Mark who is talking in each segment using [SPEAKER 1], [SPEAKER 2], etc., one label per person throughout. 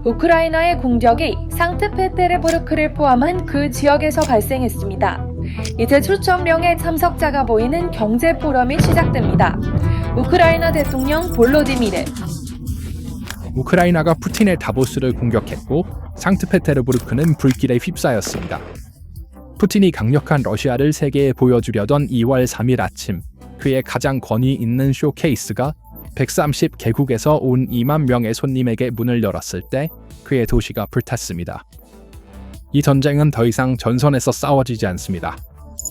[SPEAKER 1] 우크라이나의 공격이 상트페테르부르크를 포함한 그 지역에서 발생했습니다. 이제 수천 명의 참석자가 보이는 경제 포럼이 시작됩니다. 우크라이나 대통령 볼로디미르.
[SPEAKER 2] 우크라이나가 푸틴의 다보스를 공격했고 상트페테르부르크는 불길에 휩싸였습니다. 푸틴이 강력한 러시아를 세계에 보여주려던 2월 3일 아침, 그의 가장 권위 있는 쇼케이스가 130개국에서 온 2만 명의 손님에게 문을 열었을 때 그의 도시가 불탔습니다. 이 전쟁은 더 이상 전선에서 싸워지지 않습니다.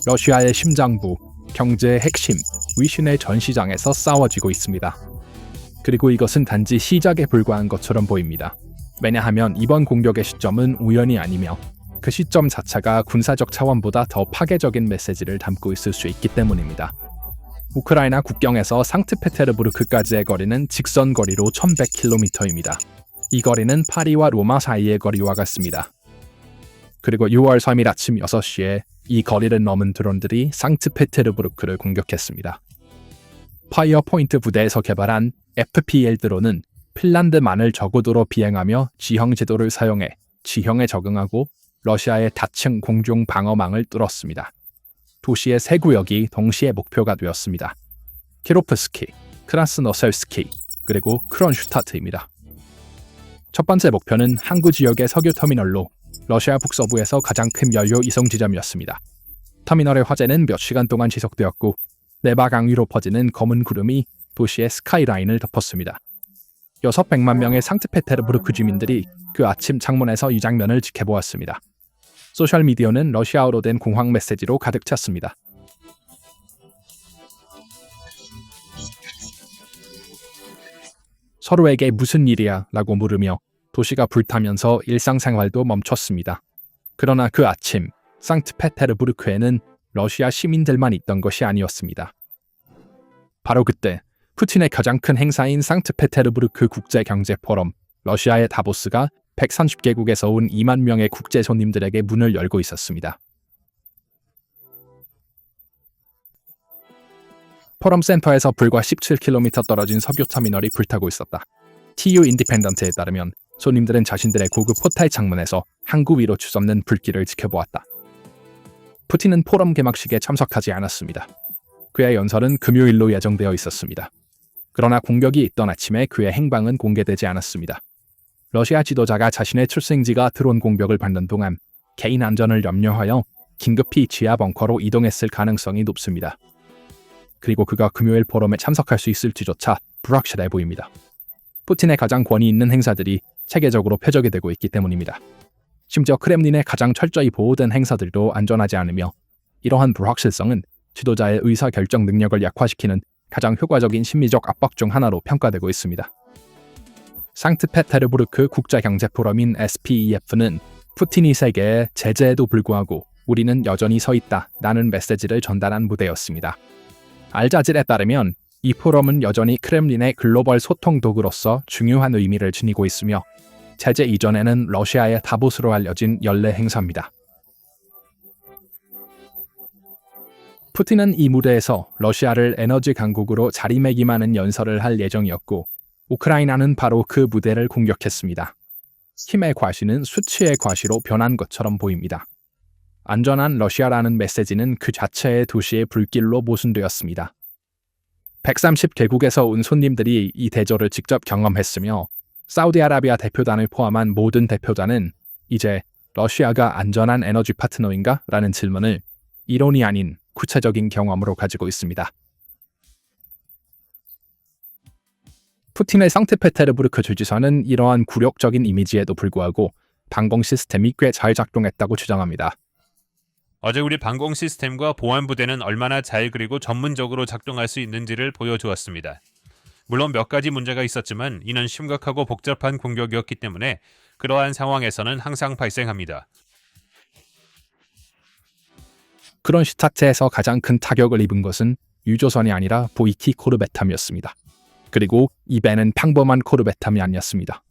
[SPEAKER 2] 러시아의 심장부, 경제의 핵심, 위신의 전시장에서 싸워지고 있습니다. 그리고 이것은 단지 시작에 불과한 것처럼 보입니다. 왜냐하면 이번 공격의 시점은 우연이 아니며 그 시점 자체가 군사적 차원보다 더 파괴적인 메시지를 담고 있을 수 있기 때문입니다. 우크라이나 국경에서 상트페테르부르크까지의 거리는 직선 거리로 1100km입니다. 이 거리는 파리와 로마 사이의 거리와 같습니다. 그리고 6월 3일 아침 6시에 이 거리를 넘은 드론들이 상트페테르부르크를 공격했습니다. 파이어포인트 부대에서 개발한 FPL 드론은 핀란드만을 저고도로 비행하며 지형 지도를 사용해 지형에 적응하고 러시아의 다층 공중 방어망을 뚫었습니다. 도시의 세 구역이 동시에 목표가 되었습니다. 키로프스키, 크라스노셀스키, 그리고 크론슈타트입니다. 첫 번째 목표는 항구 지역의 석유 터미널로 러시아 북서부에서 가장 큰 연료 이송 지점이었습니다. 터미널의 화재는 몇 시간 동안 지속되었고 네바강 위로 퍼지는 검은 구름이 도시의 스카이라인을 덮었습니다. 600만 명의 상트페테르부르크 주민들이 그 아침 창문에서 이 장면을 지켜보았습니다. 소셜미디어는 러시아어로 된 공황 메시지로 가득 찼습니다. 서로에게 무슨 일이야? 라고 물으며 도시가 불타면서 일상생활도 멈췄습니다. 그러나 그 아침, 상트페테르부르크에는 러시아 시민들만 있던 것이 아니었습니다. 바로 그때 푸틴의 가장 큰 행사인 상트페테르부르크 국제경제포럼, 러시아의 다보스가 130개국에서 온 2만 명의 국제 손님들에게 문을 열고 있었습니다. 포럼 센터에서 불과 17km 떨어진 석유 터미널이 불타고 있었다. TU 인디펜던트에 따르면 손님들은 자신들의 고급 호텔 창문에서 항구 위로 추솟는 불길을 지켜보았다. 푸틴은 포럼 개막식에 참석하지 않았습니다. 그의 연설은 금요일로 예정되어 있었습니다. 그러나 공격이 있던 아침에 그의 행방은 공개되지 않았습니다. 러시아 지도자가 자신의 출생지가 드론 공격을 받는 동안 개인 안전을 염려하여 긴급히 지하 벙커로 이동했을 가능성이 높습니다. 그리고 그가 금요일 포럼에 참석할 수 있을지조차 불확실해 보입니다. 푸틴의 가장 권위 있는 행사들이 체계적으로 폐적이 되고 있기 때문입니다. 심지어 크렘린의 가장 철저히 보호된 행사들도 안전하지 않으며 이러한 불확실성은 지도자의 의사결정 능력을 약화시키는 가장 효과적인 심리적 압박 중 하나로 평가되고 있습니다. 상트페테르부르크 국제경제포럼인 SPEF는 푸틴이 세계에 제재에도 불구하고 우리는 여전히 서 있다라는 메시지를 전달한 무대였습니다. 알자질에 따르면 이 포럼은 여전히 크렘린의 글로벌 소통 도구로서 중요한 의미를 지니고 있으며 제재 이전에는 러시아의 다보스로 알려진 연례 행사입니다. 푸틴은 이 무대에서 러시아를 에너지 강국으로 자리매김하는 연설을 할 예정이었고 우크라이나는 바로 그 무대를 공격했습니다. 힘의 과시는 수치의 과시로 변한 것처럼 보입니다. 안전한 러시아라는 메시지는 그 자체의 도시의 불길로 모순되었습니다. 130개국에서 온 손님들이 이 대조를 직접 경험했으며 사우디아라비아 대표단을 포함한 모든 대표단은 이제 러시아가 안전한 에너지 파트너인가? 라는 질문을 이론이 아닌 구체적인 경험으로 가지고 있습니다. 푸틴의 상트페테르부르크 주지사는 이러한 굴욕적인 이미지에도 불구하고 방공 시스템이 꽤 잘 작동했다고 주장합니다.
[SPEAKER 3] 어제 우리 방공 시스템과 보안 부대는 얼마나 잘 그리고 전문적으로 작동할 수 있는지를 보여주었습니다. 물론 몇 가지 문제가 있었지만 이는 심각하고 복잡한 공격이었기 때문에 그러한 상황에서는 항상 발생합니다.
[SPEAKER 2] 크론슈타트에서 가장 큰 타격을 입은 것은 유조선이 아니라 보이키 코르벳함이었습니다. 그리고 이 배는 평범한 코르벳함이 아니었습니다.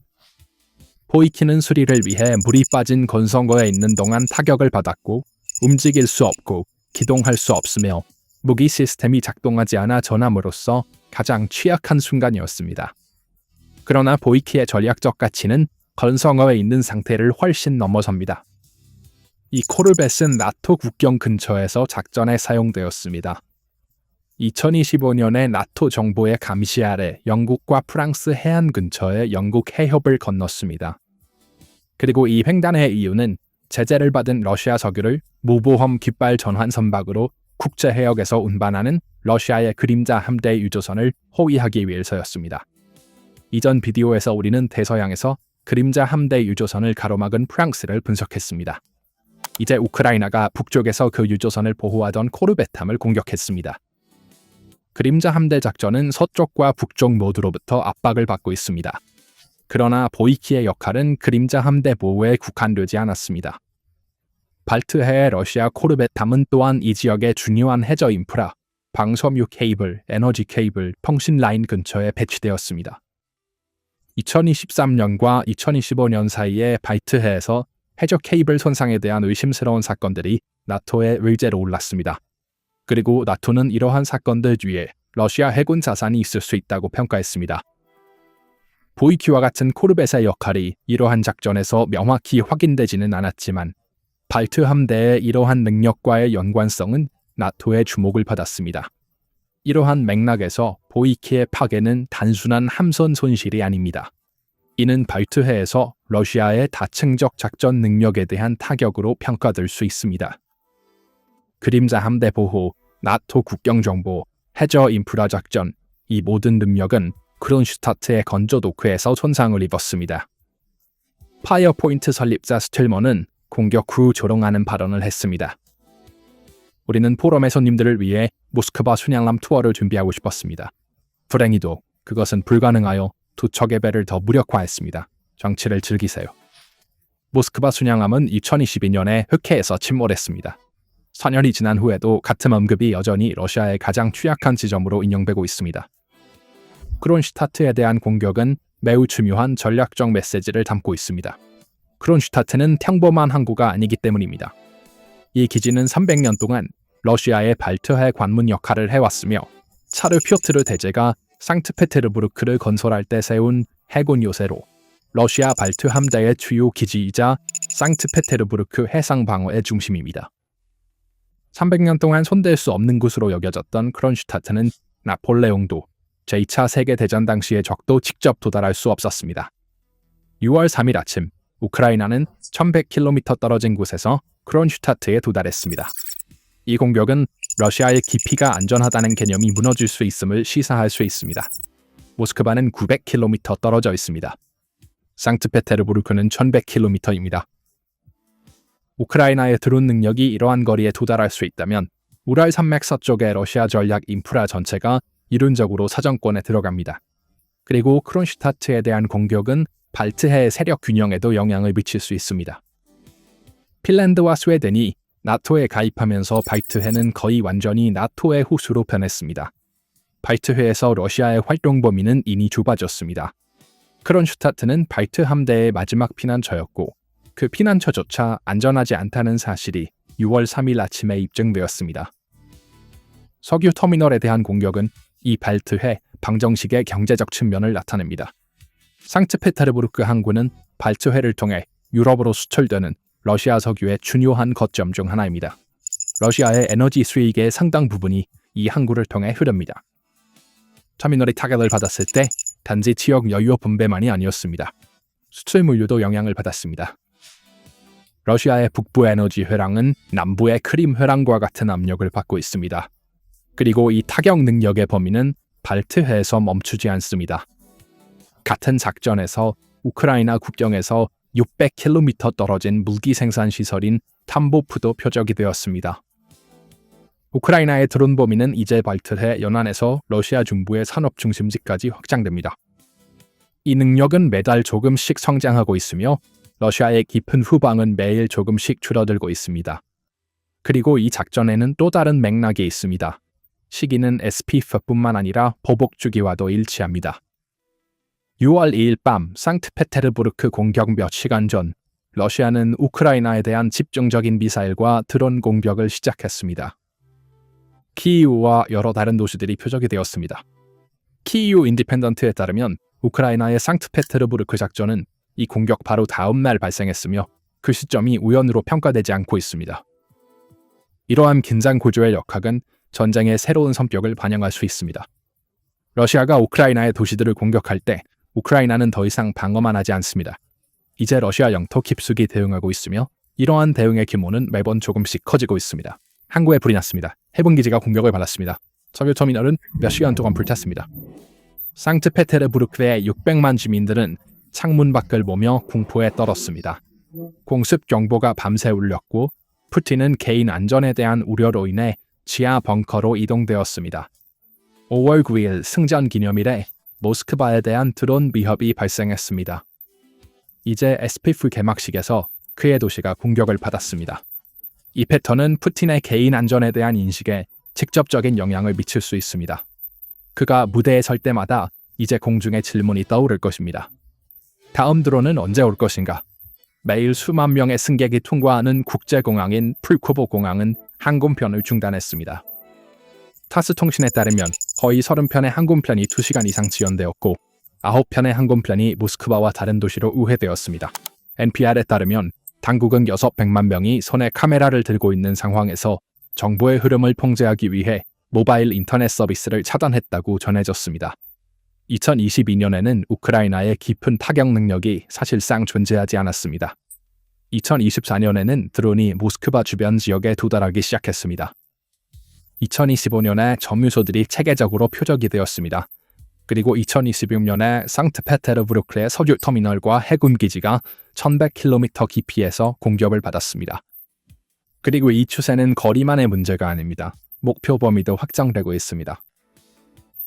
[SPEAKER 2] 보이키는 수리를 위해 물이 빠진 건성거에 있는 동안 타격을 받았고 움직일 수 없고 기동할 수 없으며 무기 시스템이 작동하지 않아 전함으로써 가장 취약한 순간이었습니다. 그러나 보이키의 전략적 가치는 건성어에 있는 상태를 훨씬 넘어섭니다. 이 코르벳은 나토 국경 근처에서 작전에 사용되었습니다. 2025년에 나토 정보의 감시 아래 영국과 프랑스 해안 근처에 영국 해협을 건넜습니다. 그리고 이 횡단의 이유는 제재를 받은 러시아 석유를 무보험 깃발 전환 선박으로 국제 해역에서 운반하는 러시아의 그림자 함대 유조선을 호위하기 위해서였습니다. 이전 비디오에서 우리는 대서양에서 그림자 함대 유조선을 가로막은 프랑스를 분석했습니다. 이제 우크라이나가 북쪽에서 그 유조선을 보호하던 코르벳함을 공격했습니다. 그림자 함대 작전은 서쪽과 북쪽 모두로부터 압박을 받고 있습니다. 그러나 보이키의 역할은 그림자 함대 보호에 국한되지 않았습니다. 발트해의 러시아 코르벳함은 또한 이 지역의 중요한 해저 인프라, 방섬유 케이블, 에너지 케이블, 통신 라인 근처에 배치되었습니다. 2023년과 2025년 사이에 발트해에서 해저 케이블 손상에 대한 의심스러운 사건들이 나토의 의제로 올랐습니다. 그리고 나토는 이러한 사건들 뒤에 러시아 해군 자산이 있을 수 있다고 평가했습니다. 보이키와 같은 코르벳의 역할이 이러한 작전에서 명확히 확인되지는 않았지만 발트 함대의 이러한 능력과의 연관성은 나토의 주목을 받았습니다. 이러한 맥락에서 보이키의 파괴는 단순한 함선 손실이 아닙니다. 이는 발트해에서 러시아의 다층적 작전 능력에 대한 타격으로 평가될 수 있습니다. 그림자 함대 보호, 나토 국경 정보, 해저 인프라 작전, 이 모든 능력은 크론슈타트의 건조 도크에서 손상을 입었습니다. 파이어포인트 설립자 스틸먼은 공격 후 조롱하는 발언을 했습니다. 우리는 포럼의 손님들을 위해 모스크바 순양함 투어를 준비하고 싶었습니다. 불행히도 그것은 불가능하여 두 척의 배를 더 무력화했습니다. 정치를 즐기세요. 모스크바 순양함은 2022년에 흑해에서 침몰했습니다. 4년이 지난 후에도 같은 언급이 여전히 러시아의 가장 취약한 지점으로 인용되고 있습니다. 크론슈타트에 대한 공격은 매우 중요한 전략적 메시지를 담고 있습니다. 크론슈타트는 평범한 항구가 아니기 때문입니다. 이 기지는 300년 동안 러시아의 발트해 관문 역할을 해왔으며 차르 피오트르 대제가 상트페테르부르크를 건설할 때 세운 해군 요새로 러시아 발트 함대의 주요 기지이자 상트페테르부르크 해상 방어의 중심입니다. 300년 동안 손댈 수 없는 곳으로 여겨졌던 크론슈타트는 나폴레옹도 제2차 세계대전 당시의 적도 직접 도달할 수 없었습니다. 6월 3일 아침 우크라이나는 1100km 떨어진 곳에서 크론슈타트에 도달했습니다. 이 공격은 러시아의 깊이가 안전하다는 개념이 무너질 수 있음을 시사할 수 있습니다. 모스크바는 900km 떨어져 있습니다. 상트페테르부르크는 1100km입니다. 우크라이나의 드론 능력이 이러한 거리에 도달할 수 있다면 우랄 산맥 서쪽의 러시아 전략 인프라 전체가 이론적으로 사정권에 들어갑니다. 그리고 크론슈타트에 대한 공격은 발트해의 세력 균형에도 영향을 미칠 수 있습니다. 핀란드와 스웨덴이 나토에 가입하면서 발트해는 거의 완전히 나토의 후수로 변했습니다. 발트해에서 러시아의 활동 범위는 이미 좁아졌습니다. 크론슈타트는 발트 함대의 마지막 피난처였고 그 피난처조차 안전하지 않다는 사실이 6월 3일 아침에 입증되었습니다. 석유 터미널에 대한 공격은 이 발트해 방정식의 경제적 측면을 나타냅니다. 상트페테르부르크 항구는 발트해를 통해 유럽으로 수출되는 러시아 석유의 중요한 거점 중 하나입니다. 러시아의 에너지 수익의 상당 부분이 이 항구를 통해 흐릅니다. 터미널이 타격을 받았을 때 단지 지역 여유 분배만이 아니었습니다. 수출 물류도 영향을 받았습니다. 러시아의 북부 에너지 회랑은 남부의 크림 회랑과 같은 압력을 받고 있습니다. 그리고 이 타격 능력의 범위는 발트해에서 멈추지 않습니다. 같은 작전에서 우크라이나 국경에서 600km 떨어진 무기 생산 시설인 탐보프도 표적이 되었습니다. 우크라이나의 드론 범위는 이제 발트해 연안에서 러시아 중부의 산업 중심지까지 확장됩니다. 이 능력은 매달 조금씩 성장하고 있으며 러시아의 깊은 후방은 매일 조금씩 줄어들고 있습니다. 그리고 이 작전에는 또 다른 맥락이 있습니다. 시기는 SPF뿐만 아니라 보복 주기와도 일치합니다. 6월 2일 밤 상트페테르부르크 공격 몇 시간 전 러시아는 우크라이나에 대한 집중적인 미사일과 드론 공격을 시작했습니다. 키이우와 여러 다른 도시들이 표적이 되었습니다. 키이우 인디펜던트에 따르면 우크라이나의 상트페테르부르크 작전은 이 공격 바로 다음 날 발생했으며 그 시점이 우연으로 평가되지 않고 있습니다. 이러한 긴장 구조의 역학은 전쟁의 새로운 성격을 반영할 수 있습니다. 러시아가 우크라이나의 도시들을 공격할 때 우크라이나는 더 이상 방어만 하지 않습니다. 이제 러시아 영토 깊숙이 대응하고 있으며 이러한 대응의 규모는 매번 조금씩 커지고 있습니다. 항구에 불이 났습니다. 해군기지가 공격을 받았습니다. 석유 터미널은 몇 시간 동안 불탔습니다. 상트페테르부르크의 600만 주민들은 창문 밖을 보며 공포에 떨었습니다. 공습 경보가 밤새 울렸고 푸틴은 개인 안전에 대한 우려로 인해 지하 벙커로 이동되었습니다. 5월 9일 승전 기념일에 모스크바에 대한 드론 위협이 발생했습니다. 이제 SPF 개막식에서 그의 도시가 공격을 받았습니다. 이 패턴은 푸틴의 개인 안전에 대한 인식에 직접적인 영향을 미칠 수 있습니다. 그가 무대에 설 때마다 이제 공중에 질문이 떠오를 것입니다. 다음 드론은 언제 올 것인가? 매일 수만 명의 승객이 통과하는 국제공항인 풀코보 공항은 항공편을 중단했습니다. 타스 통신에 따르면 거의 30편의 항공편이 2시간 이상 지연되었고 9편의 항공편이 모스크바와 다른 도시로 우회되었습니다. NPR에 따르면 당국은 600만 명이 손에 카메라를 들고 있는 상황에서 정보의 흐름을 통제하기 위해 모바일 인터넷 서비스를 차단했다고 전해졌습니다. 2022년에는 우크라이나의 깊은 타격 능력이 사실상 존재하지 않았습니다. 2024년에는 드론이 모스크바 주변 지역에 도달하기 시작했습니다. 2025년에 점유소들이 체계적으로 표적이 되었습니다. 그리고 2026년에 상트페테르부르크의 석유 터미널과 해군 기지가 1100km 깊이에서 공격을 받았습니다. 그리고 이 추세는 거리만의 문제가 아닙니다. 목표 범위도 확장되고 있습니다.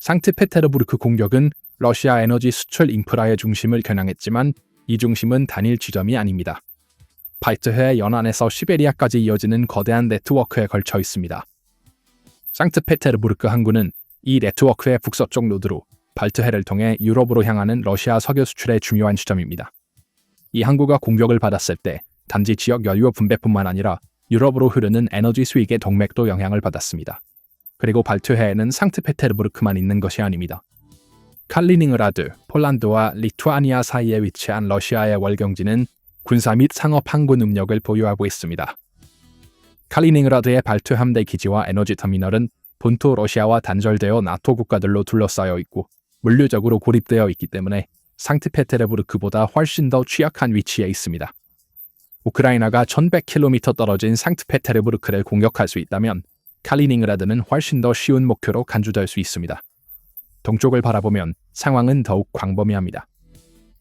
[SPEAKER 2] 상트페테르부르크 공격은 러시아 에너지 수출 인프라의 중심을 겨냥했지만 이 중심은 단일 지점이 아닙니다. 발트해 연안에서 시베리아까지 이어지는 거대한 네트워크에 걸쳐 있습니다. 상트페테르부르크 항구는 이 네트워크의 북서쪽 노드로 발트해를 통해 유럽으로 향하는 러시아 석유 수출의 중요한 지점입니다. 이 항구가 공격을 받았을 때 단지 지역 연료 분배뿐만 아니라 유럽으로 흐르는 에너지 수익의 동맥도 영향을 받았습니다. 그리고 발트해에는 상트페테르부르크만 있는 것이 아닙니다. 칼리닝그라드, 폴란드와 리투아니아 사이에 위치한 러시아의 월경지는 군사 및 상업 항구 능력을 보유하고 있습니다. 칼리닝그라드의 발트 함대 기지와 에너지 터미널은 본토 러시아와 단절되어 나토 국가들로 둘러싸여 있고 물리적으로 고립되어 있기 때문에 상트페테르부르크보다 훨씬 더 취약한 위치에 있습니다. 우크라이나가 1100km 떨어진 상트페테르부르크를 공격할 수 있다면 칼리닝그라드는 훨씬 더 쉬운 목표로 간주될 수 있습니다. 동쪽을 바라보면 상황은 더욱 광범위합니다.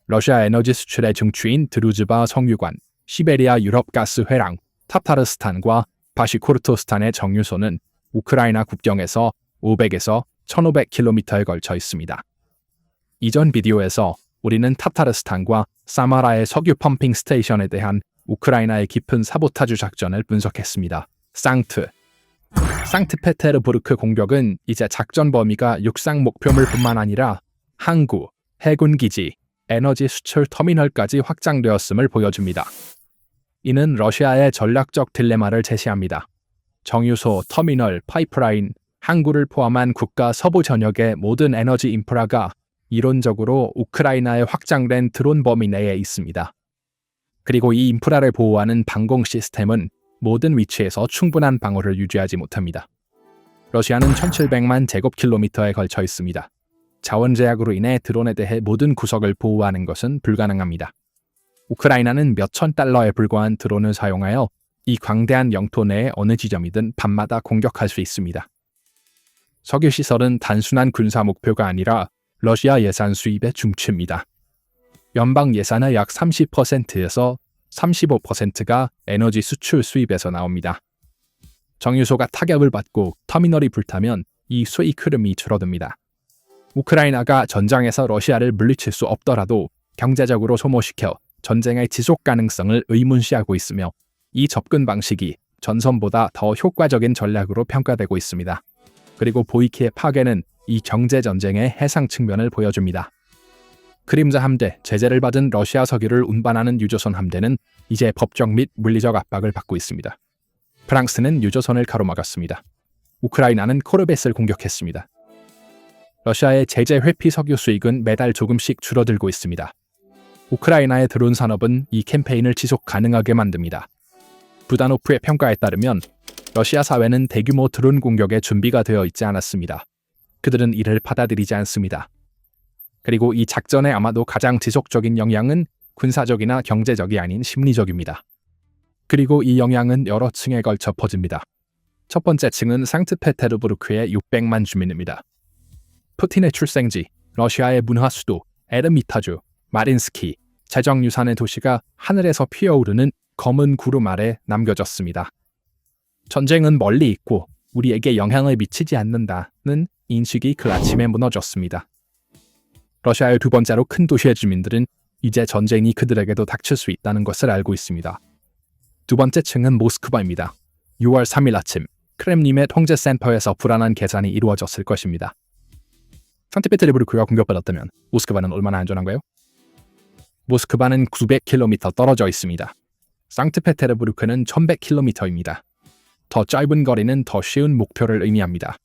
[SPEAKER 2] 러시아 에너지 수출의 중추인 드루즈바 석유관, 시베리아 유럽 가스 회랑, 타타르스탄과 바시코르토스탄의 정유소는 우크라이나 국경에서 500에서 1500km에 걸쳐 있습니다. 이전 비디오에서 우리는 타타르스탄과 사마라의 석유 펌핑 스테이션에 대한 우크라이나의 깊은 사보타주 작전을 분석했습니다. 상트페테르부르크 공격은 이제 작전 범위가 육상 목표물뿐만 아니라 항구, 해군 기지, 에너지 수출 터미널까지 확장되었음을 보여줍니다. 이는 러시아의 전략적 딜레마를 제시합니다. 정유소, 터미널, 파이프라인, 항구를 포함한 국가 서부 전역의 모든 에너지 인프라가 이론적으로 우크라이나의 확장된 드론 범위 내에 있습니다. 그리고 이 인프라를 보호하는 방공 시스템은 모든 위치에서 충분한 방어를 유지하지 못합니다. 러시아는 1700만 제곱킬로미터에 걸쳐 있습니다. 자원 제약으로 인해 드론에 대해 모든 구석을 보호하는 것은 불가능합니다. 우크라이나는 몇천 달러에 불과한 드론을 사용하여 이 광대한 영토 내의 어느 지점이든 밤마다 공격할 수 있습니다. 석유 시설은 단순한 군사 목표가 아니라 러시아 예산 수입의 중추입니다. 연방 예산의 약 30%에서 35%가 에너지 수출 수입에서 나옵니다. 정유소가 타격을 받고 터미널이 불타면 이 수익 흐름이 줄어듭니다. 우크라이나가 전장에서 러시아를 물리칠 수 없더라도 경제적으로 소모시켜 전쟁의 지속 가능성을 의문시하고 있으며 이 접근 방식이 전선보다 더 효과적인 전략으로 평가되고 있습니다. 그리고 보이키의 파괴는 이 경제전쟁의 해상 측면을 보여줍니다. 크림자 함대, 제재를 받은 러시아 석유를 운반하는 유조선 함대는 이제 법적 및 물리적 압박을 받고 있습니다. 프랑스는 유조선을 가로막았습니다. 우크라이나는 코르벳을 공격했습니다. 러시아의 제재 회피 석유 수익은 매달 조금씩 줄어들고 있습니다. 우크라이나의 드론 산업은 이 캠페인을 지속 가능하게 만듭니다. 부다노프의 평가에 따르면 러시아 사회는 대규모 드론 공격에 준비가 되어 있지 않았습니다. 그들은 이를 받아들이지 않습니다. 그리고 이 작전에 아마도 가장 지속적인 영향은 군사적이나 경제적이 아닌 심리적입니다. 그리고 이 영향은 여러 층에 걸쳐 퍼집니다. 첫 번째 층은 상트페테르부르크의 600만 주민입니다. 푸틴의 출생지, 러시아의 문화 수도, 에르미타주, 마린스키, 재정유산의 도시가 하늘에서 피어오르는 검은 구름 아래 남겨졌습니다. 전쟁은 멀리 있고 우리에게 영향을 미치지 않는다는 인식이 그 아침에 무너졌습니다. 러시아의 두 번째로 큰 도시의 주민들은 이제 전쟁이 그들에게도 닥칠 수 있다는 것을 알고 있습니다. 두 번째 층은 모스크바입니다. 6월 3일 아침, 크렘림의 통제센터에서 불안한 계산이 이루어졌을 것입니다. 상트페테르부르크가 공격받았다면 모스크바는 얼마나 안전한가요? 모스크바는 900km 떨어져 있습니다. 상트페테르부르크는 1100km입니다. 더 짧은 거리는 더 쉬운 목표를 의미합니다.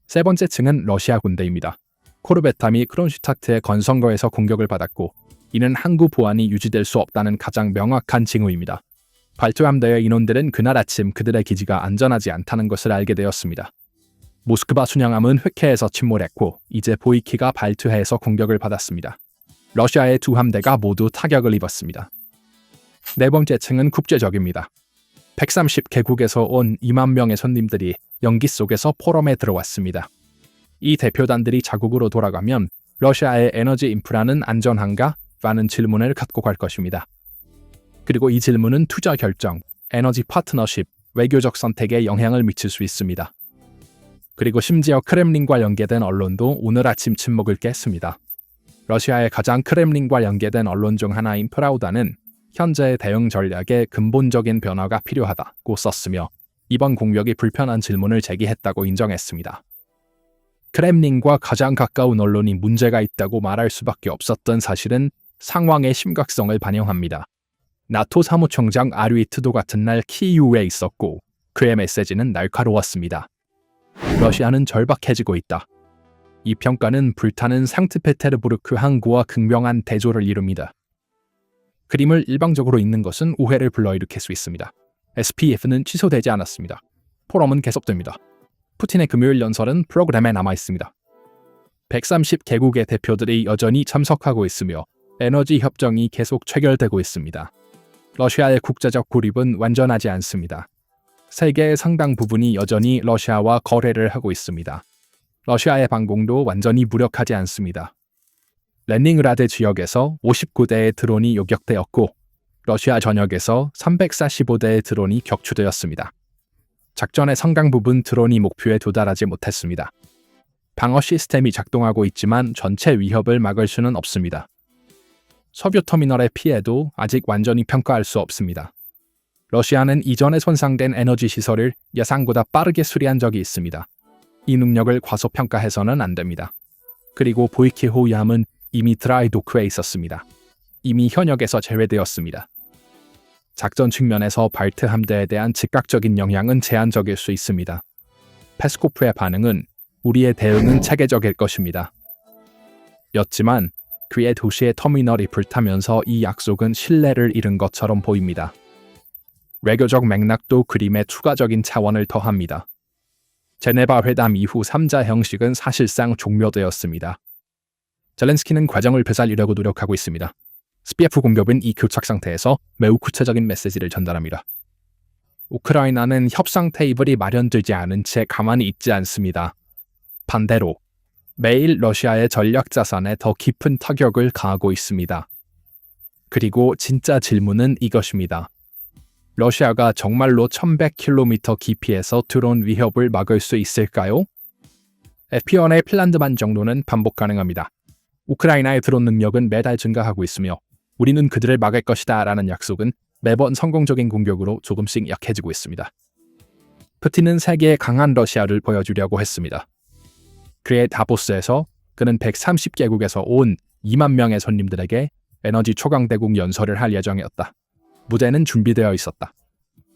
[SPEAKER 2] 세 번째 층은 러시아 군대입니다. 코르베탐이 크론슈타트의 건선거에서 공격을 받았고 이는 항구 보안이 유지될 수 없다는 가장 명확한 징후입니다. 발트함대의 인원들은 그날 아침 그들의 기지가 안전하지 않다는 것을 알게 되었습니다. 모스크바 순양함은 흑해에서 침몰했고 이제 보이키가 발트해에서 공격을 받았습니다. 러시아의 두 함대가 모두 타격을 입었습니다. 네 번째 층은 국제적입니다. 130개국에서 온 2만 명의 손님들이 연기 속에서 포럼에 들어왔습니다. 이 대표단들이 자국으로 돌아가면 러시아의 에너지 인프라는 안전한가? 라는 질문을 갖고 갈 것입니다. 그리고 이 질문은 투자 결정, 에너지 파트너십, 외교적 선택에 영향을 미칠 수 있습니다. 그리고 심지어 크렘린과 연계된 언론도 오늘 아침 침묵을 깼습니다. 러시아의 가장 크렘린과 연계된 언론 중 하나인 프라우다는 현재의 대응 전략에 근본적인 변화가 필요하다고 썼으며 이번 공격이 불편한 질문을 제기했다고 인정했습니다. 크렘린과 가장 가까운 언론이 문제가 있다고 말할 수밖에 없었던 사실은 상황의 심각성을 반영합니다. 나토 사무총장 아류이트도 같은 날 키이우에 있었고 그의 메시지는 날카로웠습니다. 러시아는 절박해지고 있다. 이 평가는 불타는 상트페테르부르크 항구와 극명한 대조를 이룹니다. 그림을 일방적으로 읽는 것은 오해를 불러일으킬 수 있습니다. SPF는 취소되지 않았습니다. 포럼은 계속됩니다. 푸틴의 금요일 연설은 프로그램에 남아있습니다. 130개국의 대표들이 여전히 참석하고 있으며 에너지 협정이 계속 체결되고 있습니다. 러시아의 국제적 고립은 완전하지 않습니다. 세계의 상당 부분이 여전히 러시아와 거래를 하고 있습니다. 러시아의 방공도 완전히 무력하지 않습니다. 레닌그라드 지역에서 59대의 드론이 요격되었고 러시아 전역에서 345대의 드론이 격추되었습니다. 작전의 상당 부분 드론이 목표에 도달하지 못했습니다. 방어 시스템이 작동하고 있지만 전체 위협을 막을 수는 없습니다. 석유 터미널의 피해도 아직 완전히 평가할 수 없습니다. 러시아는 이전에 손상된 에너지 시설을 예상보다 빠르게 수리한 적이 있습니다. 이 능력을 과소평가해서는 안 됩니다. 그리고 보이키호이함은 이미 드라이 도크에 있었습니다. 이미 현역에서 제외되었습니다. 작전 측면에서 발트 함대에 대한 즉각적인 영향은 제한적일 수 있습니다. 페스코프의 반응은 우리의 대응은 체계적일 것입니다. 였지만 그의 도시의 터미널이 불타면서 이 약속은 신뢰를 잃은 것처럼 보입니다. 외교적 맥락도 그림에 추가적인 차원을 더합니다. 제네바 회담 이후 3자 형식은 사실상 종료되었습니다. 젤렌스키는 과정을 되살리려고 노력하고 있습니다. SPF 공격은 이 교착 상태에서 매우 구체적인 메시지를 전달합니다. 우크라이나는 협상 테이블이 마련되지 않은 채 가만히 있지 않습니다. 반대로 매일 러시아의 전략 자산에 더 깊은 타격을 가하고 있습니다. 그리고 진짜 질문은 이것입니다. 러시아가 정말로 1100km 깊이에서 드론 위협을 막을 수 있을까요? FP1의 핀란드만 정도는 반복 가능합니다. 우크라이나의 드론 능력은 매달 증가하고 있으며 우리는 그들을 막을 것이다 라는 약속은 매번 성공적인 공격으로 조금씩 약해지고 있습니다. 푸틴은 세계의 강한 러시아를 보여주려고 했습니다. 그의 다보스에서 그는 130개국에서 온 2만 명의 손님들에게 에너지 초강대국 연설을 할 예정이었다. 무대는 준비되어 있었다.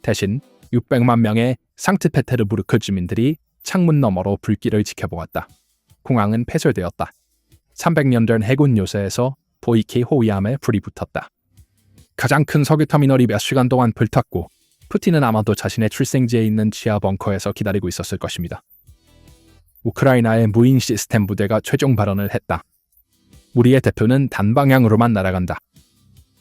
[SPEAKER 2] 대신 600만 명의 상트페테르부르크 주민들이 창문 너머로 불길을 지켜보았다. 공항은 폐쇄되었다. 300년 된 해군 요새에서 보이키 호위함에 불이 붙었다. 가장 큰 석유 터미널이 몇 시간 동안 불탔고 푸틴은 아마도 자신의 출생지에 있는 지하 벙커에서 기다리고 있었을 것입니다. 우크라이나의 무인 시스템 부대가 최종 발언을 했다. 우리의 대표는 단방향으로만 날아간다.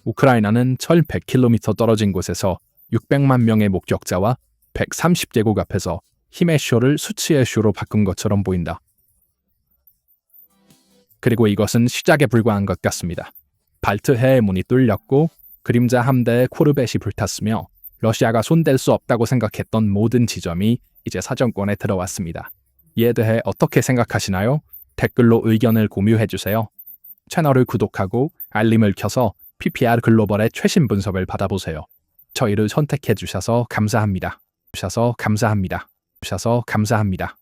[SPEAKER 2] 우크라이나는 1100km 떨어진 곳에서 600만 명의 목격자와 130제국 앞에서 힘의 쇼를 수치의 쇼로 바꾼 것처럼 보인다. 그리고 이것은 시작에 불과한 것 같습니다. 발트해의 문이 뚫렸고 그림자 함대의 코르벳이 불탔으며 러시아가 손댈 수 없다고 생각했던 모든 지점이 이제 사정권에 들어왔습니다. 이에 대해 어떻게 생각하시나요? 댓글로 의견을 공유해주세요. 채널을 구독하고 알림을 켜서 PPR 글로벌의 최신 분석을 받아보세요. 저희를 선택해주셔서 감사합니다. 주셔서 감사합니다.